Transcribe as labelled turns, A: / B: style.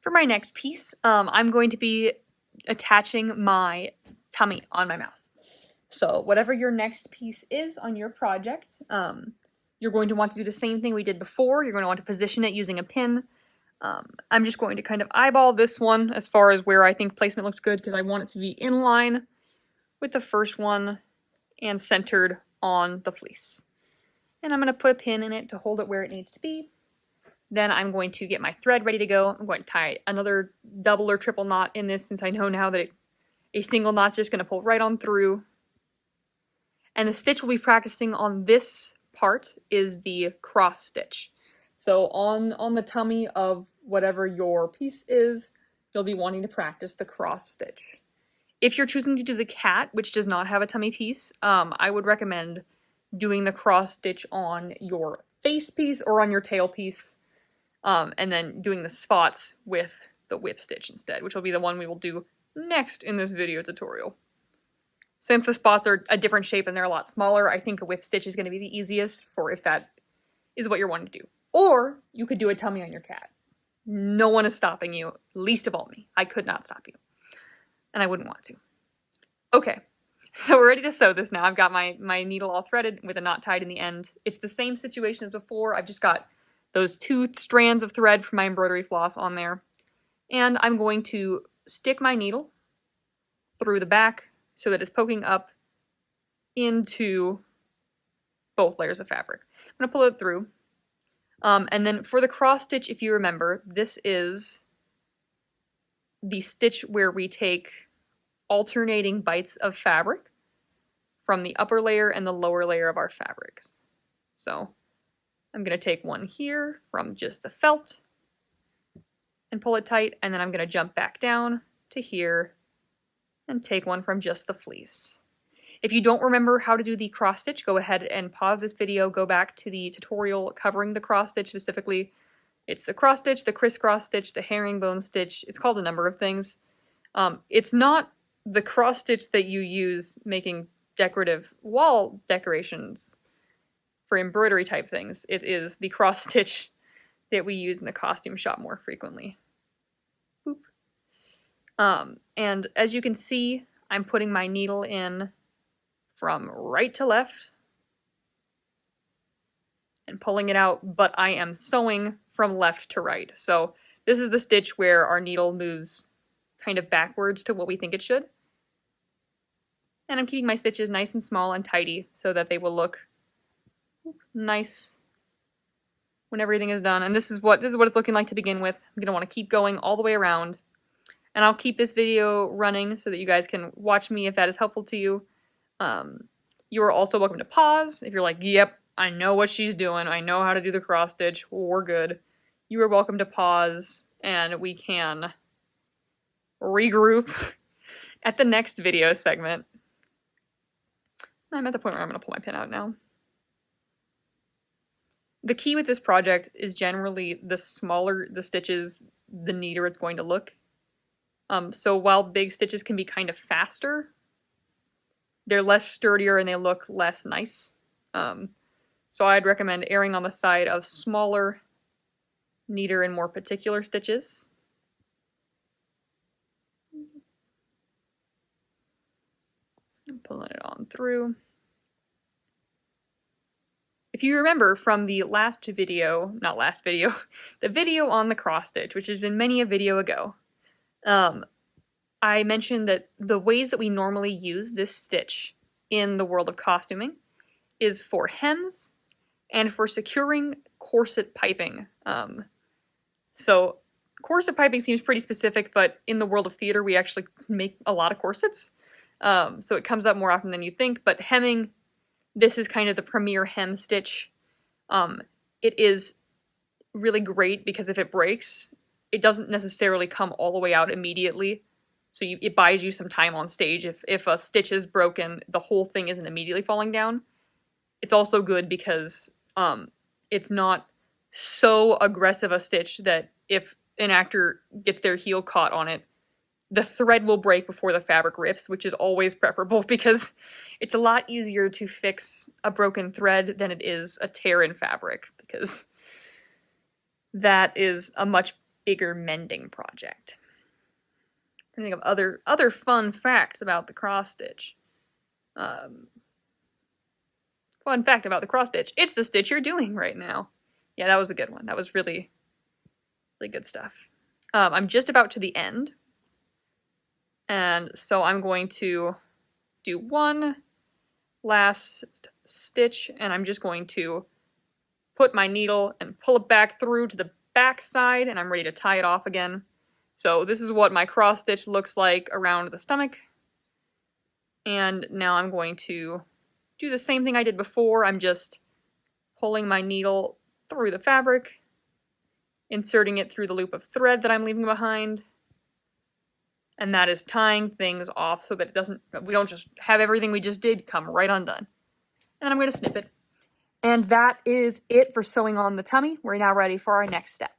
A: For my next piece, I'm going to be attaching my tummy on my mouse. So whatever your next piece is on your project, you're going to want to do the same thing we did before. You're going to want to position it using a pin. I'm just going to kind of eyeball this one as far as where I think placement looks good because I want it to be in line with the first one and centered on the fleece. And I'm going to put a pin in it to hold it where it needs to be. Then I'm going to get my thread ready to go. I'm going to tie another double or triple knot in this since I know now that a single knot's just going to pull right on through. And the stitch we'll be practicing on this part is the cross stitch. So on the tummy of whatever your piece is, you'll be wanting to practice the cross stitch. If you're choosing to do the cat, which does not have a tummy piece, I would recommend doing the cross stitch on your face piece or on your tail piece, and then doing the spots with the whip stitch instead, which will be the one we will do next in this video tutorial. Since the spots are a different shape and they're a lot smaller, I think a whip stitch is going to be the easiest for if that is what you're wanting to do. Or you could do a tummy on your cat. No one is stopping you, least of all me. I could not stop you. And I wouldn't want to. Okay, so we're ready to sew this now. I've got my needle all threaded with a knot tied in the end. It's the same situation as before. I've just got those 2 strands of thread from my embroidery floss on there. And I'm going to stick my needle through the back so that it's poking up into both layers of fabric. I'm going to pull it through. And then for the cross stitch, if you remember, this is the stitch where we take alternating bites of fabric from the upper layer and the lower layer of our fabrics. So I'm going to take one here from just the felt and pull it tight, and then I'm going to jump back down to here and take one from just the fleece. If you don't remember how to do the cross stitch, go ahead and pause this video, go back to the tutorial covering the cross stitch specifically. It's the cross stitch, the crisscross stitch, the herringbone stitch. It's called a number of things. It's not the cross stitch that you use making decorative wall decorations for embroidery type things. It is the cross stitch that we use in the costume shop more frequently. Boop. And as you can see, I'm putting my needle in from right to left and pulling it out, but I am sewing from left to right. So this is the stitch where our needle moves kind of backwards to what we think it should. And I'm keeping my stitches nice and small and tidy so that they will look nice when everything is done. And this is what it's looking like to begin with. I'm going to want to keep going all the way around. And I'll keep this video running so that you guys can watch me if that is helpful to you. You are also welcome to pause. If you're like, yep, I know what she's doing. I know how to do the cross stitch. We're good. You are welcome to pause and we can regroup at the next video segment. I'm at the point where I'm going to pull my pin out now. The key with this project is generally the smaller the stitches, the neater it's going to look. So while big stitches can be kind of faster, they're less sturdier and they look less nice. So I'd recommend erring on the side of smaller, neater, and more particular stitches. I'm pulling it on through. If you remember from the last video, not last video, the video on the cross stitch, which has been many a video ago, I mentioned that the ways that we normally use this stitch in the world of costuming is for hems and for securing corset piping. So corset piping seems pretty specific, but in the world of theater, we actually make a lot of corsets. So it comes up more often than you think, but hemming, this is kind of the premier hem stitch. It is really great because if it breaks, it doesn't necessarily come all the way out immediately. So it buys you some time on stage. If a stitch is broken, the whole thing isn't immediately falling down. It's also good because it's not so aggressive a stitch that if an actor gets their heel caught on it, the thread will break before the fabric rips, which is always preferable because it's a lot easier to fix a broken thread than it is a tear in fabric, because that is a much bigger mending project. I'm trying to think of other fun facts about the cross stitch. Fun fact about the cross stitch: it's the stitch you're doing right now. Yeah, that was a good one. That was really, really good stuff. I'm just about to the end, and so I'm going to do one last stitch, and I'm just going to put my needle and pull it back through to the back side, and I'm ready to tie it off again. So this is what my cross stitch looks like around the stomach. And now I'm going to do the same thing I did before. I'm just pulling my needle through the fabric, inserting it through the loop of thread that I'm leaving behind. And that is tying things off so that we don't just have everything we just did come right undone. And I'm going to snip it. And that is it for sewing on the tummy. We're now ready for our next step.